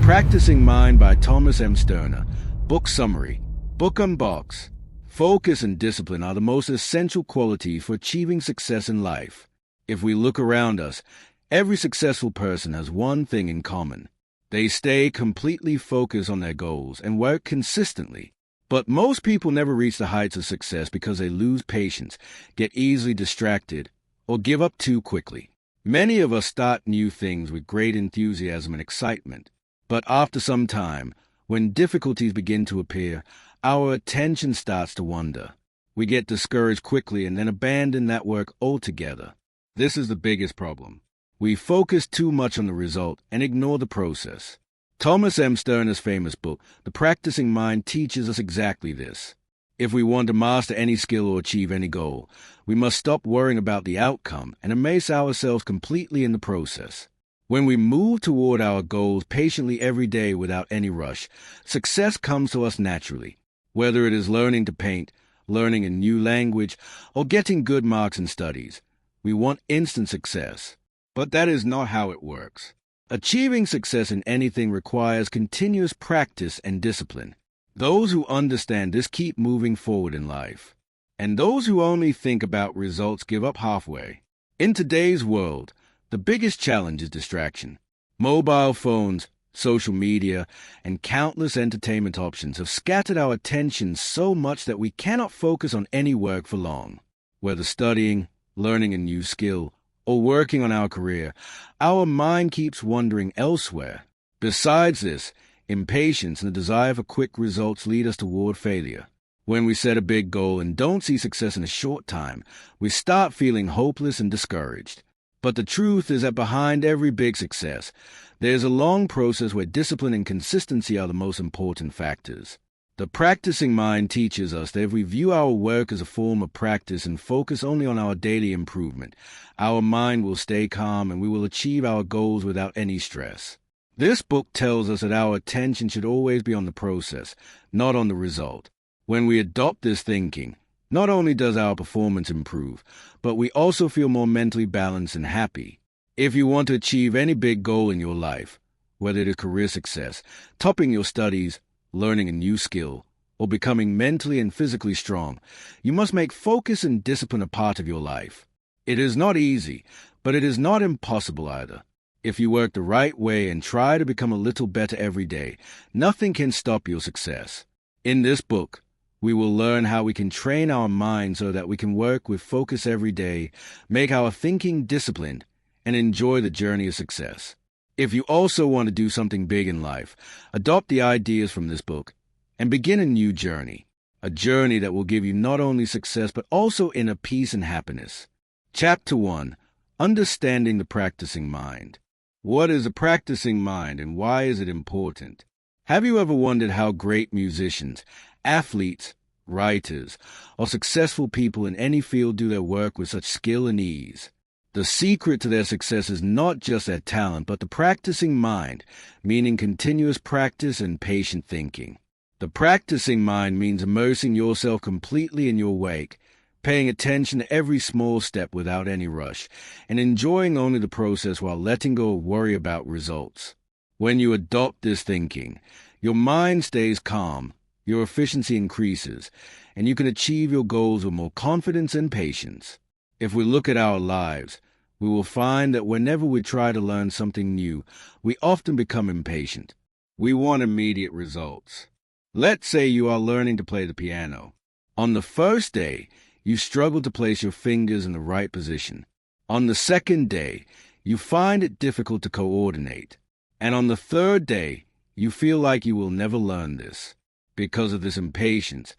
Practicing Mind by Thomas M. Sterner. Book summary. Book Unbox. Focus and discipline are the most essential qualities for achieving success in life. If we look around us, every successful person has one thing in common. They stay completely focused on their goals and work consistently. But most people never reach the heights of success because they lose patience, get easily distracted, or give up too quickly. Many of us start new things with great enthusiasm and excitement. But after some time, when difficulties begin to appear, our attention starts to wander. We get discouraged quickly and then abandon that work altogether. This is the biggest problem. We focus too much on the result and ignore the process. Thomas M. Sterner's famous book, The Practicing Mind, teaches us exactly this. If we want to master any skill or achieve any goal, we must stop worrying about the outcome and immerse ourselves completely in the process. When we move toward our goals patiently every day without any rush, success comes to us naturally. Whether it is learning to paint, learning a new language, or getting good marks in studies, we want instant success. But that is not how it works. Achieving success in anything requires continuous practice and discipline. Those who understand this keep moving forward in life. And those who only think about results give up halfway. In today's world, the biggest challenge is distraction. Mobile phones, social media, and countless entertainment options have scattered our attention so much that we cannot focus on any work for long. Whether studying, learning a new skill, or working on our career, our mind keeps wandering elsewhere. Besides this, impatience and the desire for quick results lead us toward failure. When we set a big goal and don't see success in a short time, we start feeling hopeless and discouraged. But the truth is that behind every big success, there's a long process where discipline and consistency are the most important factors. The Practicing Mind teaches us that if we view our work as a form of practice and focus only on our daily improvement, our mind will stay calm and we will achieve our goals without any stress. This book tells us that our attention should always be on the process, not on the result. When we adopt this thinking, not only does our performance improve, but we also feel more mentally balanced and happy. If you want to achieve any big goal in your life, whether it is career success, topping your studies, learning a new skill, or becoming mentally and physically strong, you must make focus and discipline a part of your life. It is not easy, but it is not impossible either. If you work the right way and try to become a little better every day, nothing can stop your success. In this book, we will learn how we can train our mind so that we can work with focus every day, make our thinking disciplined, and enjoy the journey of success. If you also want to do something big in life, adopt the ideas from this book and begin a new journey, a journey that will give you not only success but also inner peace and happiness. Chapter 1. Understanding the Practicing Mind. What is a practicing mind and why is it important? Have you ever wondered how great musicians, athletes, writers, or successful people in any field do their work with such skill and ease? The secret to their success is not just their talent, but the practicing mind, meaning continuous practice and patient thinking. The practicing mind means immersing yourself completely in your work, paying attention to every small step without any rush, and enjoying only the process while letting go of worry about results. When you adopt this thinking, your mind stays calm, your efficiency increases, and you can achieve your goals with more confidence and patience. If we look at our lives, we will find that whenever we try to learn something new, we often become impatient. We want immediate results. Let's say you are learning to play the piano. On the first day, you struggle to place your fingers in the right position. On the second day, you find it difficult to coordinate. And on the third day, you feel like you will never learn this. Because of this impatience,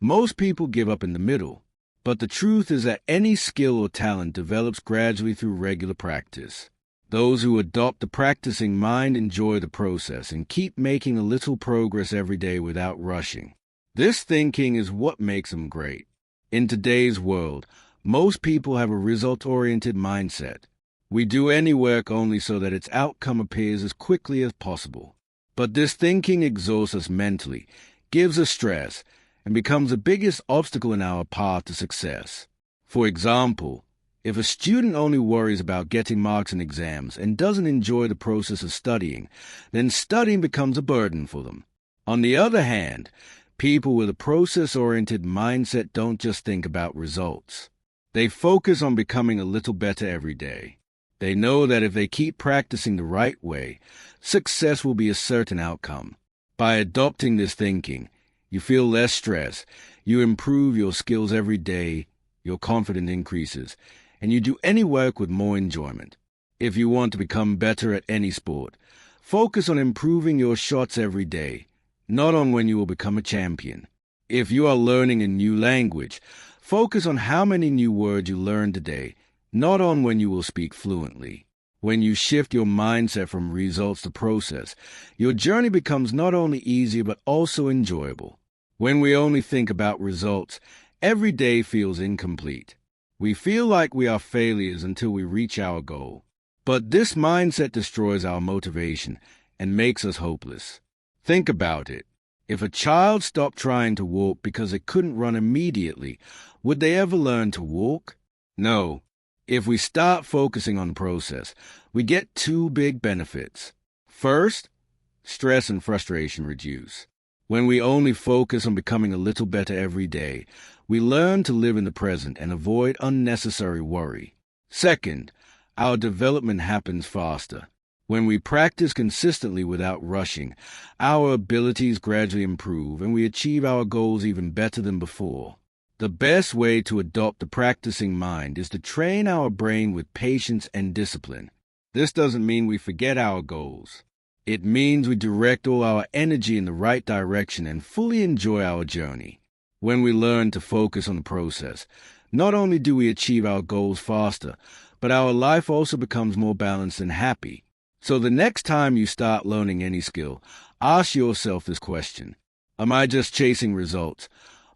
most people give up in the middle. But the truth is that any skill or talent develops gradually through regular practice. Those who adopt the practicing mind enjoy the process and keep making a little progress every day without rushing. This thinking is what makes them great. In today's world, most people have a result-oriented mindset. We do any work only so that its outcome appears as quickly as possible. But this thinking exhausts us mentally, gives us stress, and becomes the biggest obstacle in our path to success. For example, If a student only worries about getting marks in exams and doesn't enjoy the process of studying, then studying becomes a burden for them. On the other hand, people with a process-oriented mindset don't just think about results. They focus on becoming a little better every day. They know that if they keep practicing the right way, success will be a certain outcome. By adopting this thinking, you feel less stress, you improve your skills every day, your confidence increases, and you do any work with more enjoyment. If you want to become better at any sport, focus on improving your shots every day, not on when you will become a champion. If you are learning a new language, focus on how many new words you learn today, not on when you will speak fluently. When you shift your mindset from results to process, your journey becomes not only easier but also enjoyable. When we only think about results, every day feels incomplete. We feel like we are failures until we reach our goal. But this mindset destroys our motivation and makes us hopeless. Think about it. If a child stopped trying to walk because it couldn't run immediately, would they ever learn to walk? No. If we start focusing on the process, we get two big benefits. First, stress and frustration reduce. When we only focus on becoming a little better every day, we learn to live in the present and avoid unnecessary worry. Second, our development happens faster. When we practice consistently without rushing, our abilities gradually improve and we achieve our goals even better than before. The best way to adopt the practicing mind is to train our brain with patience and discipline. This doesn't mean we forget our goals. It means we direct all our energy in the right direction and fully enjoy our journey. When we learn to focus on the process, not only do we achieve our goals faster, but our life also becomes more balanced and happy. So the next time you start learning any skill, ask yourself this question: am I just chasing results,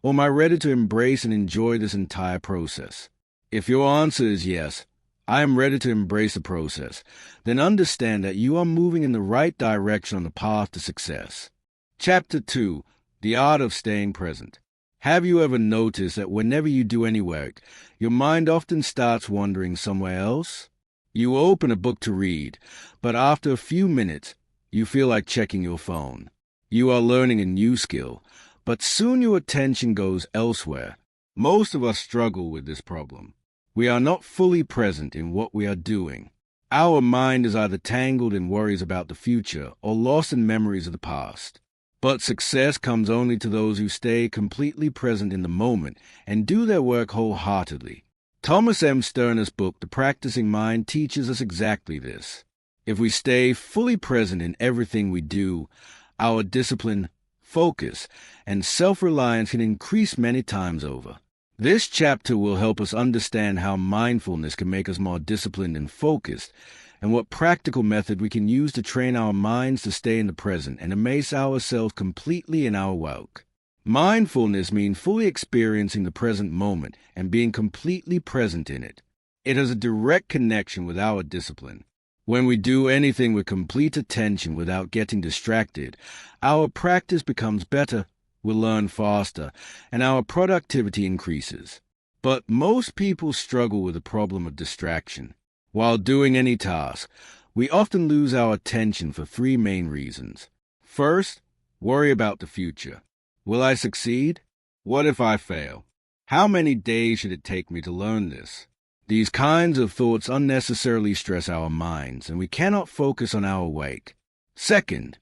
or am I ready to embrace and enjoy this entire process? If your answer is yes, I am ready to embrace the process, then understand that you are moving in the right direction on the path to success. Chapter 2. The Art of Staying Present. Have you ever noticed that whenever you do any work, your mind often starts wandering somewhere else? You open a book to read, but after a few minutes, you feel like checking your phone. You are learning a new skill, but soon your attention goes elsewhere. Most of us struggle with this problem. We are not fully present in what we are doing. Our mind is either tangled in worries about the future or lost in memories of the past. But success comes only to those who stay completely present in the moment and do their work wholeheartedly. Thomas M. Sterner's book, The Practicing Mind, teaches us exactly this. If we stay fully present in everything we do, our discipline, focus, and self-reliance can increase many times over. This chapter will help us understand how mindfulness can make us more disciplined and focused, and what practical method we can use to train our minds to stay in the present and immerse ourselves completely in our work. Mindfulness means fully experiencing the present moment and being completely present in it. It has a direct connection with our discipline. When we do anything with complete attention without getting distracted, our practice becomes better, we'll learn faster, and our productivity increases. But most people struggle with the problem of distraction. While doing any task, we often lose our attention for three main reasons. First, worry about the future. Will I succeed? What if I fail? How many days should it take me to learn this? These kinds of thoughts unnecessarily stress our minds, and we cannot focus on our work. Second,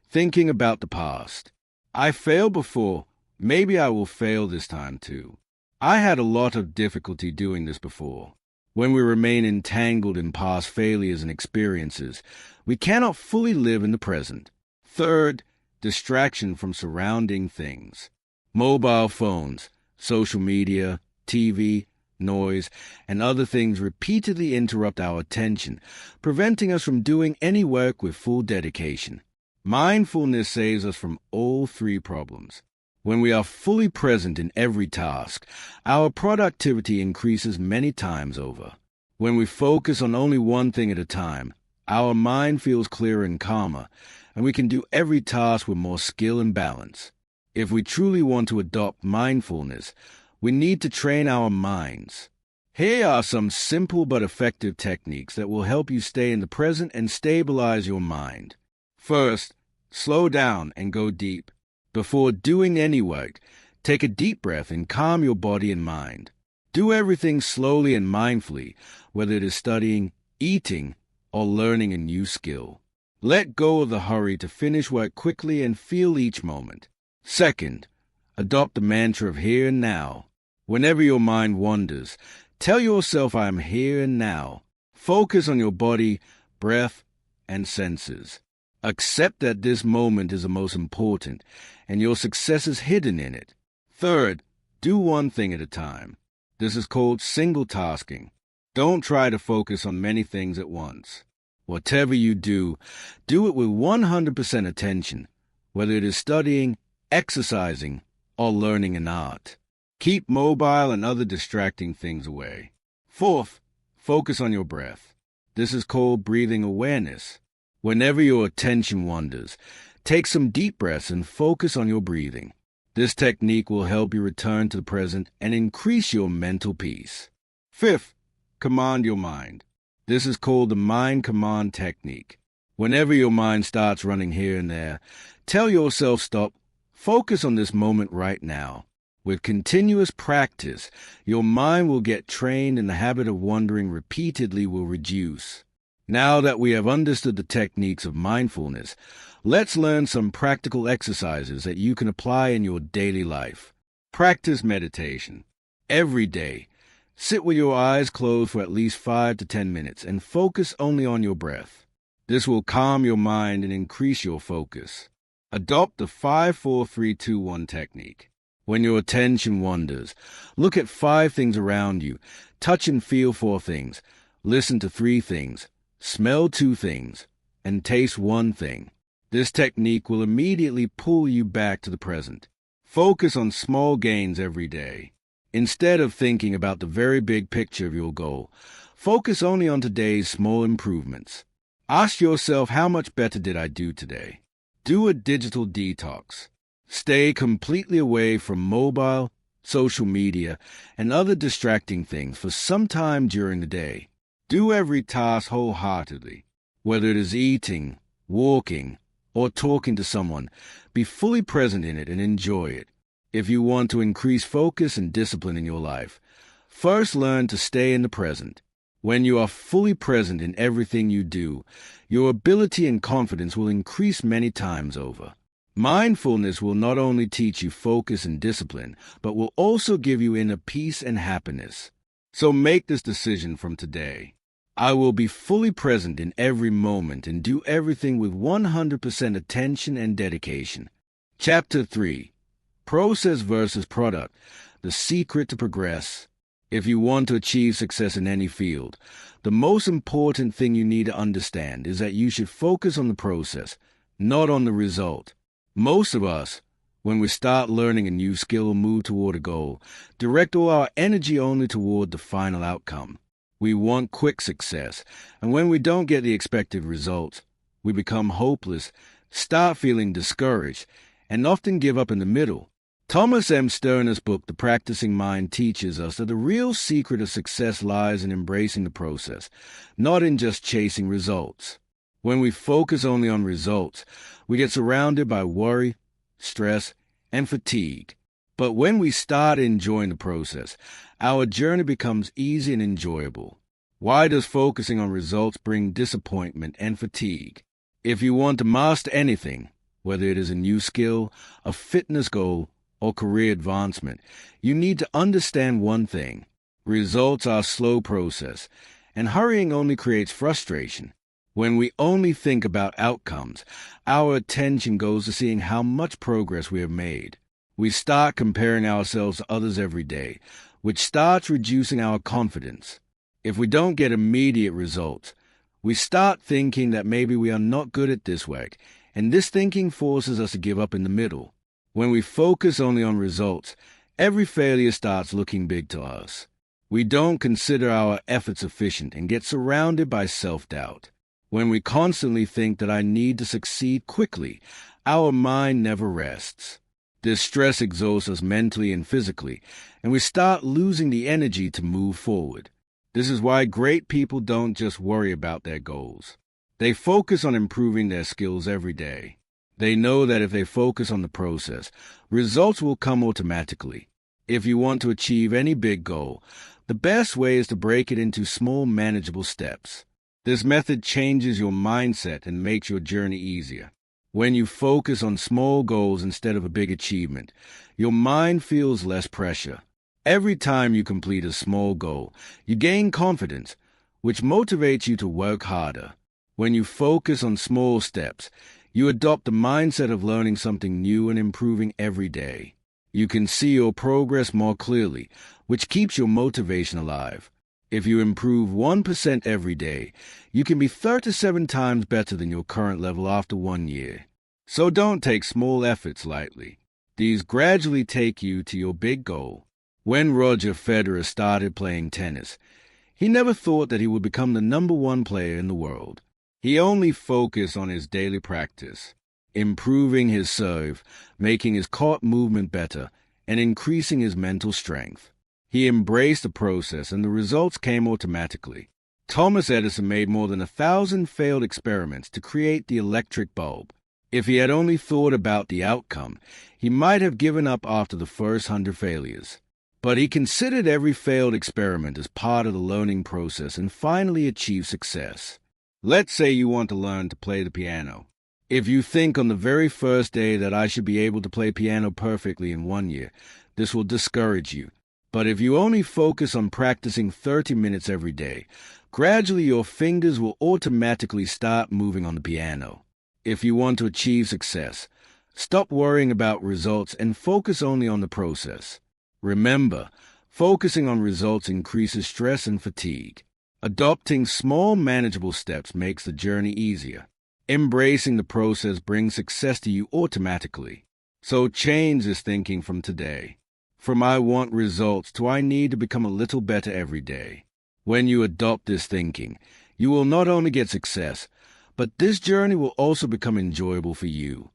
thinking about the past. I failed before, maybe I will fail this time too. I had a lot of difficulty doing this before. When we remain entangled in past failures and experiences, we cannot fully live in the present. Third, distraction from surrounding things. Mobile phones, social media, TV, noise, and other things repeatedly interrupt our attention, preventing us from doing any work with full dedication. Mindfulness saves us from all three problems. When we are fully present in every task, our productivity increases many times over. When we focus on only one thing at a time, our mind feels clearer and calmer, and we can do every task with more skill and balance. If we truly want to adopt mindfulness, we need to train our minds. Here are some simple but effective techniques that will help you stay in the present and stabilize your mind. First, slow down and go deep. Before doing any work, take a deep breath and calm your body and mind. Do everything slowly and mindfully, whether it is studying, eating, or learning a new skill. Let go of the hurry to finish work quickly and feel each moment. Second, adopt the mantra of here and now. Whenever your mind wanders, tell yourself I am here and now. Focus on your body, breath, and senses. Accept that this moment is the most important, and your success is hidden in it. Third, do one thing at a time. This is called single tasking. Don't try to focus on many things at once. Whatever you do it with 100% attention, whether it is studying, exercising, or learning an art. Keep mobile and other distracting things away. Fourth, focus on your breath. This is called breathing awareness. Whenever your attention wanders, take some deep breaths and focus on your breathing. This technique will help you return to the present and increase your mental peace. Fifth, command your mind. This is called the mind command technique. Whenever your mind starts running here and there, tell yourself stop, focus on this moment right now. With continuous practice, your mind will get trained and the habit of wandering repeatedly will reduce. Now that we have understood the techniques of mindfulness, let's learn some practical exercises that you can apply in your daily life. Practice meditation. Every day, sit with your eyes closed for at least 5 to 10 minutes and focus only on your breath. This will calm your mind and increase your focus. Adopt the 5-4-3-2-1 technique. When your attention wanders, look at 5 things around you, touch and feel 4 things, listen to 3 things, smell 2 things, and taste 1 thing. This technique will immediately pull you back to the present. Focus on small gains every day. Instead of thinking about the very big picture of your goal, focus only on today's small improvements. Ask yourself, how much better did I do today? Do a digital detox. Stay completely away from mobile, social media, and other distracting things for some time during the day. Do every task wholeheartedly. Whether it is eating, walking, or talking to someone, be fully present in it and enjoy it. If you want to increase focus and discipline in your life, first learn to stay in the present. When you are fully present in everything you do, your ability and confidence will increase many times over. Mindfulness will not only teach you focus and discipline, but will also give you inner peace and happiness. So make this decision from today. I will be fully present in every moment and do everything with 100% attention and dedication. Chapter 3. Process versus product. The secret to progress. If you want to achieve success in any field, the most important thing you need to understand is that you should focus on the process, not on the result. Most of us, when we start learning a new skill or move toward a goal, direct all our energy only toward the final outcome. We want quick success, and when we don't get the expected results, we become hopeless, start feeling discouraged, and often give up in the middle. Thomas M. Sterner's book, The Practicing Mind, teaches us that the real secret of success lies in embracing the process, not in just chasing results. When we focus only on results, we get surrounded by worry, stress, and fatigue. But when we start enjoying the process, our journey becomes easy and enjoyable. Why does focusing on results bring disappointment and fatigue? If you want to master anything, whether it is a new skill, a fitness goal, or career advancement, you need to understand one thing. Results are a slow process, and hurrying only creates frustration. When we only think about outcomes, our attention goes to seeing how much progress we have made. We start comparing ourselves to others every day, which starts reducing our confidence. If we don't get immediate results, we start thinking that maybe we are not good at this work, and this thinking forces us to give up in the middle. When we focus only on results, every failure starts looking big to us. We don't consider our efforts sufficient and get surrounded by self-doubt. When we constantly think that I need to succeed quickly, our mind never rests. This stress exhausts us mentally and physically, and we start losing the energy to move forward. This is why great people don't just worry about their goals. They focus on improving their skills every day. They know that if they focus on the process, results will come automatically. If you want to achieve any big goal, the best way is to break it into small, manageable steps. This method changes your mindset and makes your journey easier. When you focus on small goals instead of a big achievement, your mind feels less pressure. Every time you complete a small goal, you gain confidence, which motivates you to work harder. When you focus on small steps, you adopt the mindset of learning something new and improving every day. You can see your progress more clearly, which keeps your motivation alive. If you improve 1% every day, you can be 37 times better than your current level after 1 year. So don't take small efforts lightly. These gradually take you to your big goal. When Roger Federer started playing tennis, he never thought that he would become the #1 player in the world. He only focused on his daily practice, improving his serve, making his court movement better, and increasing his mental strength. He embraced the process, and the results came automatically. Thomas Edison made more than 1,000 failed experiments to create the electric bulb. If he had only thought about the outcome, he might have given up after the first 100 failures. But he considered every failed experiment as part of the learning process and finally achieved success. Let's say you want to learn to play the piano. If you think on the very first day that I should be able to play piano perfectly in 1 year, this will discourage you. But if you only focus on practicing 30 minutes every day, gradually your fingers will automatically start moving on the piano. If you want to achieve success, stop worrying about results and focus only on the process. Remember, focusing on results increases stress and fatigue. Adopting small, manageable steps makes the journey easier. Embracing the process brings success to you automatically. So change this thinking from today. From I want results to I need to become a little better every day. When you adopt this thinking, you will not only get success, but this journey will also become enjoyable for you.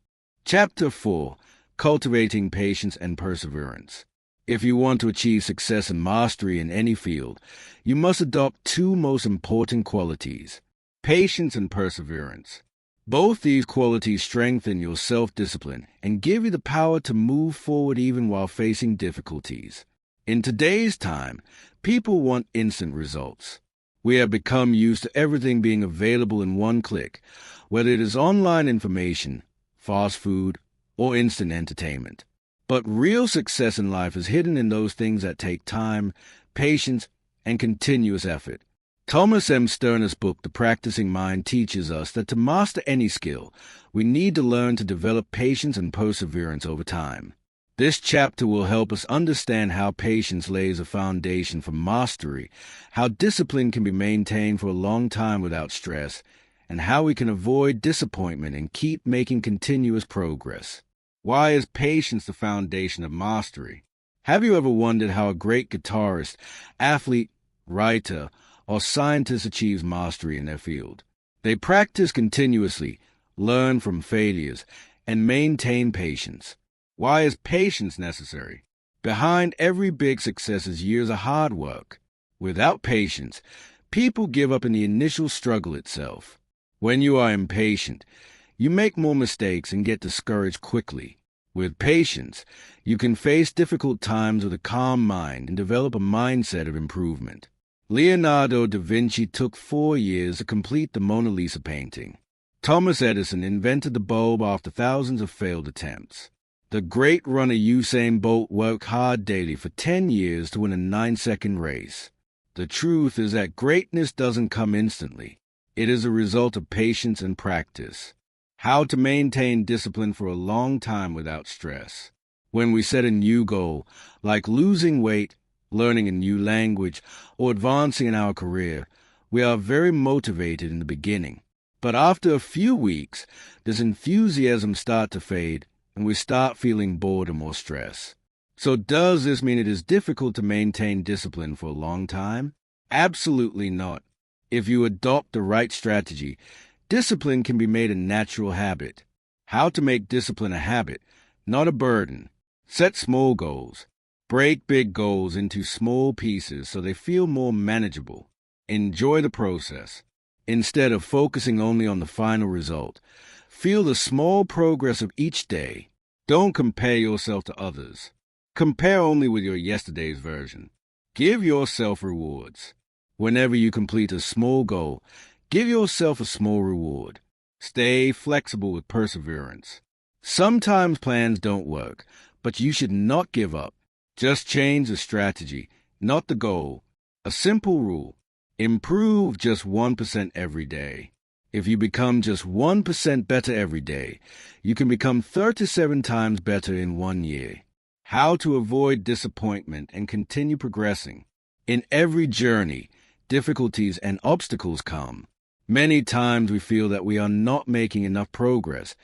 Chapter 4. Cultivating Patience and Perseverance. If you want to achieve success and mastery in any field, you must adopt two most important qualities: patience and perseverance. Both these qualities strengthen your self-discipline and give you the power to move forward even while facing difficulties. In today's time, people want instant results. We have become used to everything being available in one click, whether it is online information, fast food, or instant entertainment. But real success in life is hidden in those things that take time, patience, and continuous effort. Thomas M. Sterner's book, The Practicing Mind, teaches us that to master any skill, we need to learn to develop patience and perseverance over time. This chapter will help us understand how patience lays a foundation for mastery, how discipline can be maintained for a long time without stress, and how we can avoid disappointment and keep making continuous progress. Why is patience the foundation of mastery? Have you ever wondered how a great guitarist, athlete, writer, or scientist achieves mastery in their field? They practice continuously, learn from failures, and maintain patience. Why is patience necessary? Behind every big success is years of hard work. Without patience, people give up in the initial struggle itself. When you are impatient, you make more mistakes and get discouraged quickly. With patience, you can face difficult times with a calm mind and develop a mindset of improvement. Leonardo da Vinci took 4 years to complete the Mona Lisa painting. Thomas Edison invented the bulb after thousands of failed attempts. The great runner Usain Bolt worked hard daily for 10 years to win a 9-second race. The truth is that greatness doesn't come instantly. It is a result of patience and practice. How to maintain discipline for a long time without stress. When we set a new goal, like losing weight, learning a new language, or advancing in our career, we are very motivated in the beginning. But after a few weeks, this enthusiasm starts to fade, and we start feeling boredom or stress. So does this mean it is difficult to maintain discipline for a long time? Absolutely not. If you adopt the right strategy, discipline can be made a natural habit. How to make discipline a habit, not a burden. Set small goals. Break big goals into small pieces so they feel more manageable. Enjoy the process. Instead of focusing only on the final result, feel the small progress of each day. Don't compare yourself to others. Compare only with your yesterday's version. Give yourself rewards. Whenever you complete a small goal, give yourself a small reward. Stay flexible with perseverance. Sometimes plans don't work, but you should not give up. Just change the strategy, not the goal. A simple rule: improve just 1% every day. If you become just 1% better every day, you can become 37 times better in 1 year. How to avoid disappointment and continue progressing. In every journey, difficulties and obstacles come. Many times we feel that we are not making enough progress,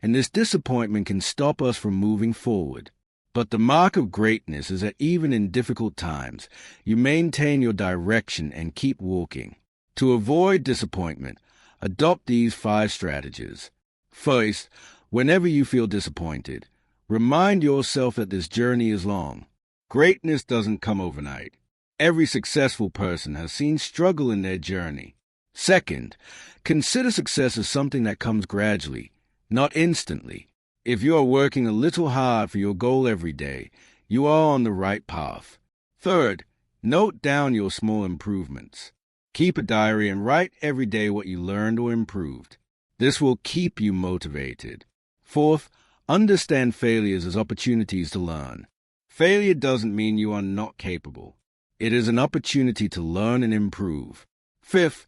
and this disappointment can stop us from moving forward. But the mark of greatness is that even in difficult times, you maintain your direction and keep walking. To avoid disappointment, adopt these 5 strategies. First, whenever you feel disappointed, remind yourself that this journey is long. Greatness doesn't come overnight. Every successful person has seen struggle in their journey. Second, consider success as something that comes gradually, not instantly. If you are working a little hard for your goal every day, you are on the right path. Third, note down your small improvements. Keep a diary and write every day what you learned or improved. This will keep you motivated. Fourth, understand failures as opportunities to learn. Failure doesn't mean you are not capable. It is an opportunity to learn and improve. Fifth,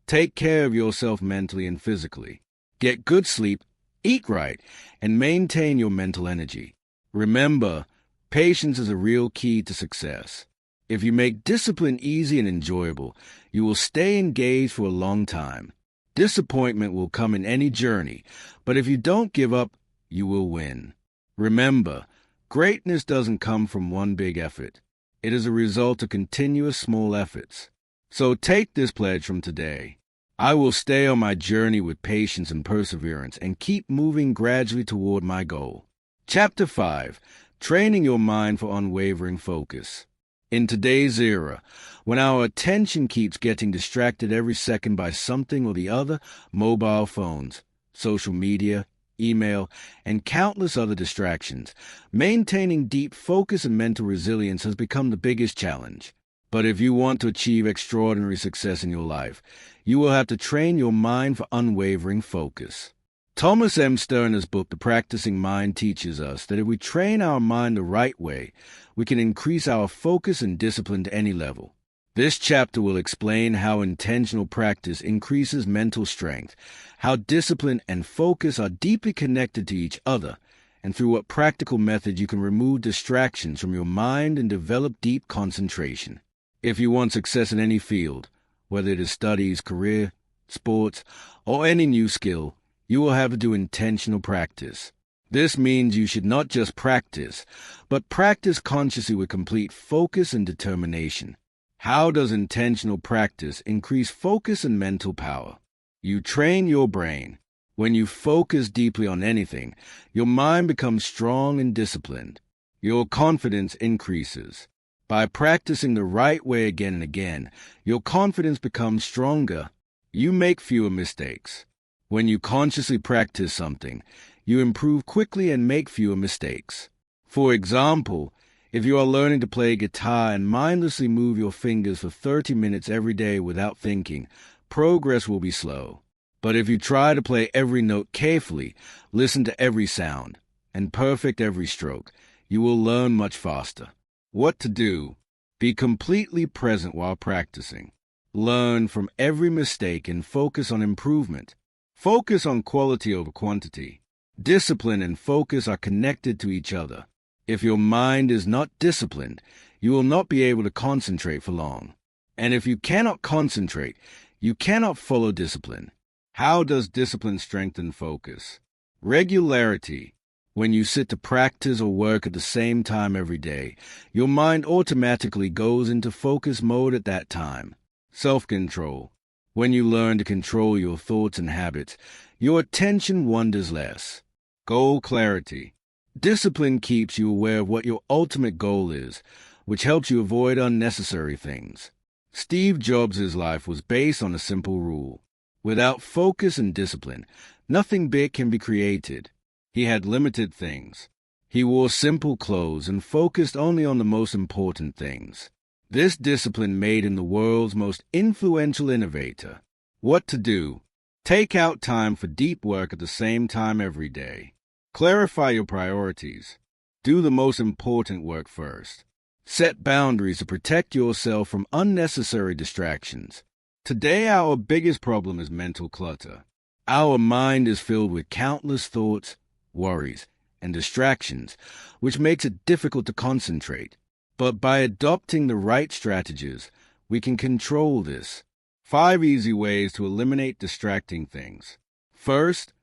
take care of yourself mentally and physically. Get good sleep, eat right, and maintain your mental energy. Remember, patience is a real key to success. If you make discipline easy and enjoyable, you will stay engaged for a long time. Disappointment will come in any journey, but if you don't give up, you will win. Remember, greatness doesn't come from one big effort. It is a result of continuous small efforts. So take this pledge from today. I will stay on my journey with patience and perseverance and keep moving gradually toward my goal. Chapter 5. Training your mind for unwavering focus. In today's era, when our attention keeps getting distracted every second by something or the other, mobile phones, social media, email, and countless other distractions, maintaining deep focus and mental resilience has become the biggest challenge. But if you want to achieve extraordinary success in your life, you will have to train your mind for unwavering focus. Thomas M. Sterner's book, The Practicing Mind, teaches us that if we train our mind the right way, we can increase our focus and discipline to any level. This chapter will explain how intentional practice increases mental strength, how discipline and focus are deeply connected to each other, and through what practical methods you can remove distractions from your mind and develop deep concentration. If you want success in any field, whether it is studies, career, sports, or any new skill, you will have to do intentional practice. This means you should not just practice, but practice consciously with complete focus and determination. How does intentional practice increase focus and mental power? You train your brain. When you focus deeply on anything, your mind becomes strong and disciplined. Your confidence increases. By practicing the right way again and again, your confidence becomes stronger. You make fewer mistakes. When you consciously practice something, you improve quickly and make fewer mistakes. For example, if you are learning to play guitar and mindlessly move your fingers for 30 minutes every day without thinking, progress will be slow. But if you try to play every note carefully, listen to every sound, and perfect every stroke, you will learn much faster. What to do? Be completely present while practicing. Learn from every mistake and focus on improvement. Focus on quality over quantity. Discipline and focus are connected to each other. If your mind is not disciplined, you will not be able to concentrate for long. And if you cannot concentrate, you cannot follow discipline. How does discipline strengthen focus? Regularity. When you sit to practice or work at the same time every day, your mind automatically goes into focus mode at that time. Self-control. When you learn to control your thoughts and habits, your attention wanders less. Goal clarity. Discipline keeps you aware of what your ultimate goal is, which helps you avoid unnecessary things. Steve Jobs' life was based on a simple rule. Without focus and discipline, nothing big can be created. He had limited things. He wore simple clothes and focused only on the most important things. This discipline made him the world's most influential innovator. What to do? Take out time for deep work at the same time every day. Clarify your priorities. Do the most important work first. Set boundaries to protect yourself from unnecessary distractions. Today, our biggest problem is mental clutter. Our mind is filled with countless thoughts, worries, and distractions, which makes it difficult to concentrate. But by adopting the right strategies, we can control this. 5 easy ways to eliminate distracting things. First,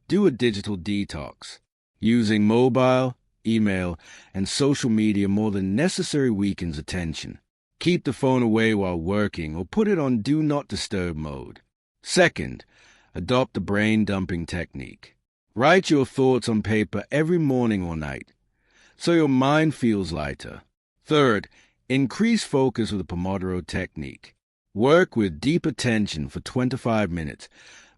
do a digital detox. Using mobile, email, and social media more than necessary weakens attention. Keep the phone away while working or put it on Do Not Disturb mode. Second, adopt the brain dumping technique. Write your thoughts on paper every morning or night, so your mind feels lighter. Third, increase focus with the Pomodoro technique. Work with deep attention for 25 minutes,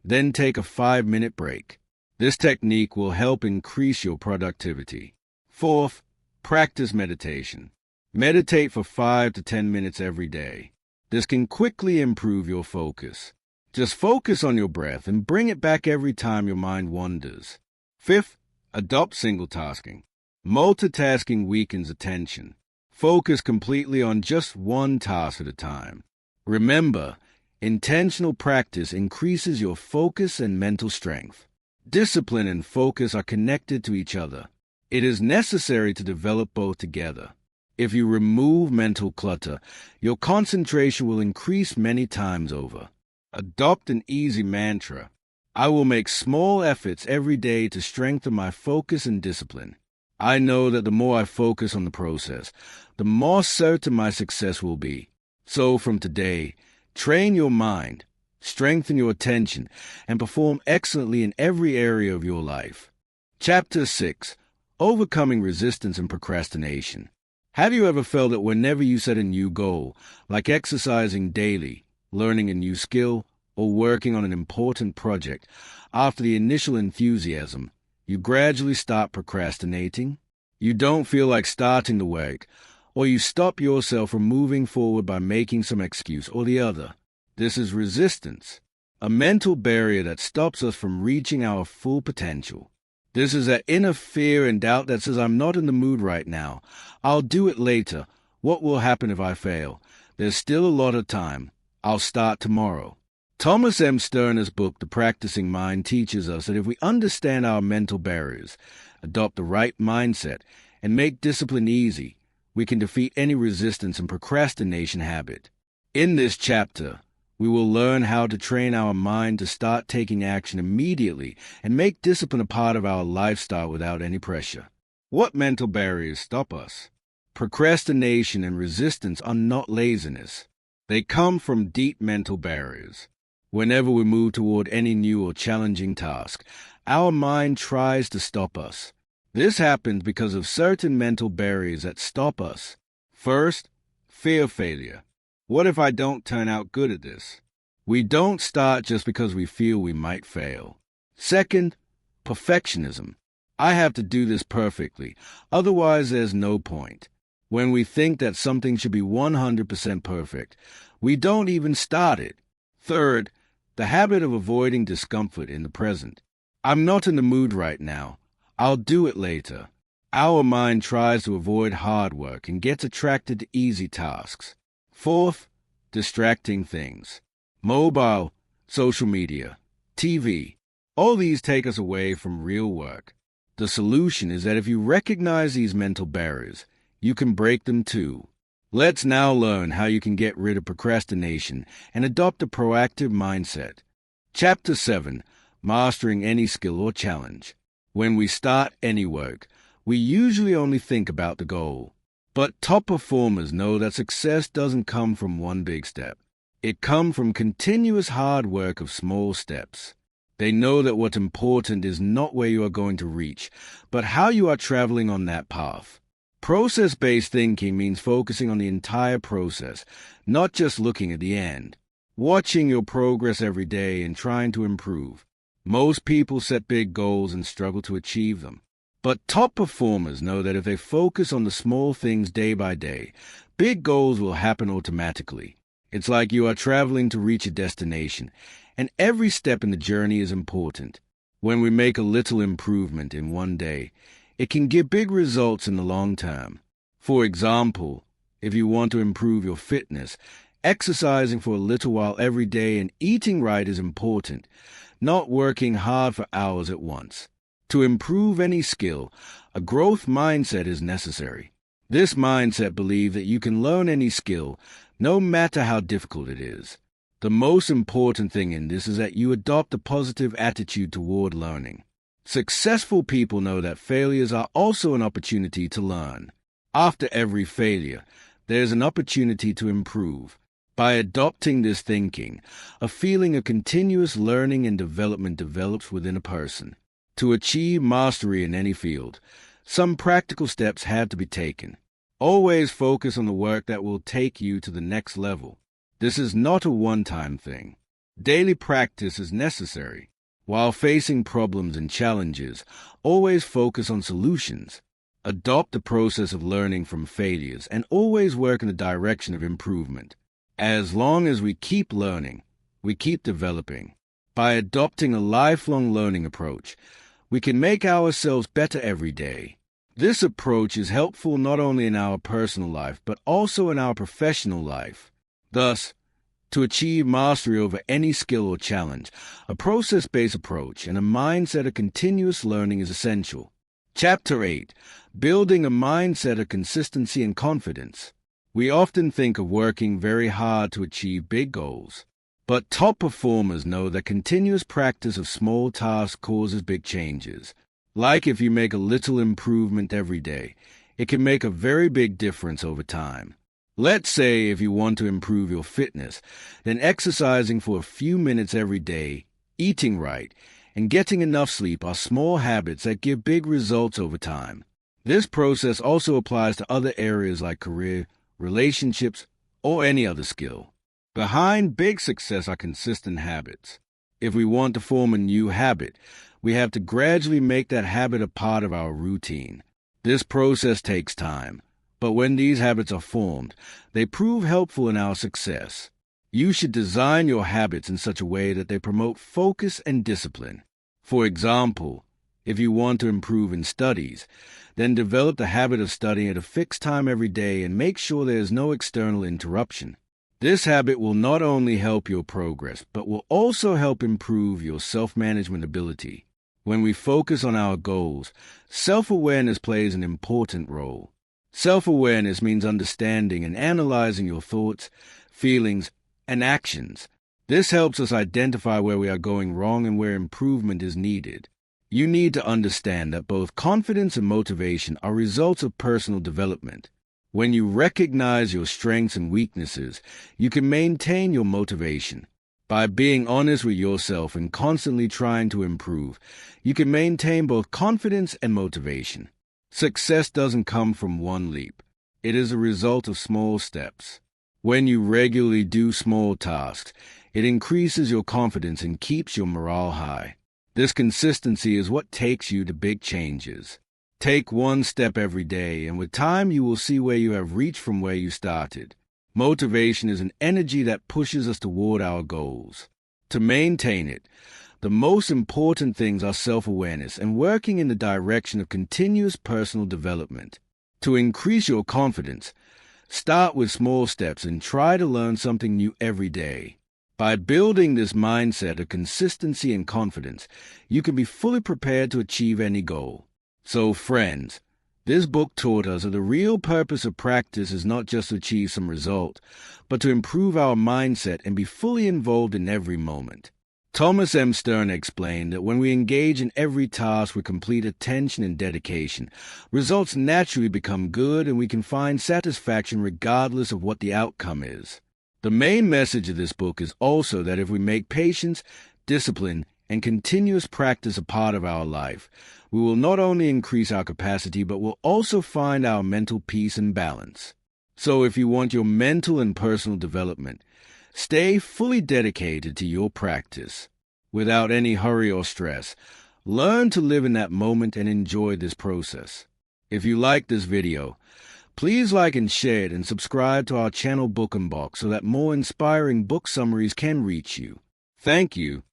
then take a 5-minute break. This technique will help increase your productivity. Fourth, practice meditation. Meditate for 5 to 10 minutes every day. This can quickly improve your focus. Just focus on your breath and bring it back every time your mind wanders. Fifth, adopt single tasking. Multitasking weakens attention. Focus completely on just one task at a time. Remember, intentional practice increases your focus and mental strength. Discipline and focus are connected to each other. It is necessary to develop both together. If you remove mental clutter, your concentration will increase many times over. Adopt an easy mantra. I will make small efforts every day to strengthen my focus and discipline. I know that the more I focus on the process, the more certain my success will be. So from today, train your mind, strengthen your attention, and perform excellently in every area of your life. Chapter 6. Overcoming Resistance and Procrastination. Have you ever felt that whenever you set a new goal, like exercising daily, learning a new skill, or working on an important project, after the initial enthusiasm, you gradually start procrastinating? You don't feel like starting the work, or you stop yourself from moving forward by making some excuse or the other. This is resistance, a mental barrier that stops us from reaching our full potential. This is that inner fear and doubt that says, I'm not in the mood right now. I'll do it later. What will happen if I fail? There's still a lot of time. I'll start tomorrow. Thomas M. Sterner's book, The Practicing Mind, teaches us that if we understand our mental barriers, adopt the right mindset, and make discipline easy, we can defeat any resistance and procrastination habit. In this chapter, we will learn how to train our mind to start taking action immediately and make discipline a part of our lifestyle without any pressure. What mental barriers stop us? Procrastination and resistance are not laziness. They come from deep mental barriers. Whenever we move toward any new or challenging task, our mind tries to stop us. This happens because of certain mental barriers that stop us. First, fear of failure. What if I don't turn out good at this? We don't start just because we feel we might fail. Second, perfectionism. I have to do this perfectly, otherwise there's no point. When we think that something should be 100% perfect, we don't even start it. Third, the habit of avoiding discomfort in the present. I'm not in the mood right now. I'll do it later. Our mind tries to avoid hard work and gets attracted to easy tasks. Fourth, distracting things. Mobile, social media, TV. All these take us away from real work. The solution is that if you recognize these mental barriers, you can break them too. Let's now learn how you can get rid of procrastination and adopt a proactive mindset. Chapter 7. Mastering Any Skill or Challenge. When we start any work, we usually only think about the goal. But top performers know that success doesn't come from one big step. It comes from continuous hard work of small steps. They know that what's important is not where you are going to reach, but how you are traveling on that path. Process-based thinking means focusing on the entire process, not just looking at the end. Watching your progress every day and trying to improve. Most people set big goals and struggle to achieve them. But top performers know that if they focus on the small things day by day, big goals will happen automatically. It's like you are traveling to reach a destination, and every step in the journey is important. When we make a little improvement in one day, it can give big results in the long term. For example, if you want to improve your fitness, exercising for a little while every day and eating right is important, not working hard for hours at once. To improve any skill, a growth mindset is necessary. This mindset believes that you can learn any skill, no matter how difficult it is. The most important thing in this is that you adopt a positive attitude toward learning. Successful people know that failures are also an opportunity to learn. After every failure, there is an opportunity to improve. By adopting this thinking, a feeling of continuous learning and development develops within a person. To achieve mastery in any field, some practical steps have to be taken. Always focus on the work that will take you to the next level. This is not a one-time thing. Daily practice is necessary. While facing problems and challenges, always focus on solutions. Adopt the process of learning from failures and always work in the direction of improvement. As long as we keep learning, we keep developing. By adopting a lifelong learning approach, we can make ourselves better every day. This approach is helpful not only in our personal life, but also in our professional life. Thus, to achieve mastery over any skill or challenge, a process-based approach and a mindset of continuous learning is essential. Chapter 8. Building a mindset of consistency and confidence. We often think of working very hard to achieve big goals, but top performers know that continuous practice of small tasks causes big changes. Like if you make a little improvement every day, it can make a very big difference over time. Let's say if you want to improve your fitness, then exercising for a few minutes every day, eating right, and getting enough sleep are small habits that give big results over time. This process also applies to other areas like career, relationships, or any other skill. Behind big success are consistent habits. If we want to form a new habit, we have to gradually make that habit a part of our routine. This process takes time, but when these habits are formed, they prove helpful in our success. You should design your habits in such a way that they promote focus and discipline. For example, if you want to improve in studies, then develop the habit of studying at a fixed time every day and make sure there is no external interruption. This habit will not only help your progress, but will also help improve your self-management ability. When we focus on our goals, self-awareness plays an important role. Self-awareness means understanding and analyzing your thoughts, feelings, and actions. This helps us identify where we are going wrong and where improvement is needed. You need to understand that both confidence and motivation are results of personal development. When you recognize your strengths and weaknesses, you can maintain your motivation. By being honest with yourself and constantly trying to improve, you can maintain both confidence and motivation. Success doesn't come from one leap. It is a result of small steps. When you regularly do small tasks, it increases your confidence and keeps your morale high. This consistency is what takes you to big changes. Take one step every day, and with time you will see where you have reached from where you started. Motivation is an energy that pushes us toward our goals. To maintain it, the most important things are self-awareness and working in the direction of continuous personal development. To increase your confidence, start with small steps and try to learn something new every day. By building this mindset of consistency and confidence, you can be fully prepared to achieve any goal. So, friends, this book taught us that the real purpose of practice is not just to achieve some result, but to improve our mindset and be fully involved in every moment. Thomas M. Stern explained that when we engage in every task with complete attention and dedication, results naturally become good and we can find satisfaction regardless of what the outcome is. The main message of this book is also that if we make patience, discipline, and continuous practice a part of our life, we will not only increase our capacity, but will also find our mental peace and balance. So if you want your mental and personal development, stay fully dedicated to your practice. Without any hurry or stress, learn to live in that moment and enjoy this process. If you like this video, please like and share it and subscribe to our channel Unbox so that more inspiring book summaries can reach you. Thank you,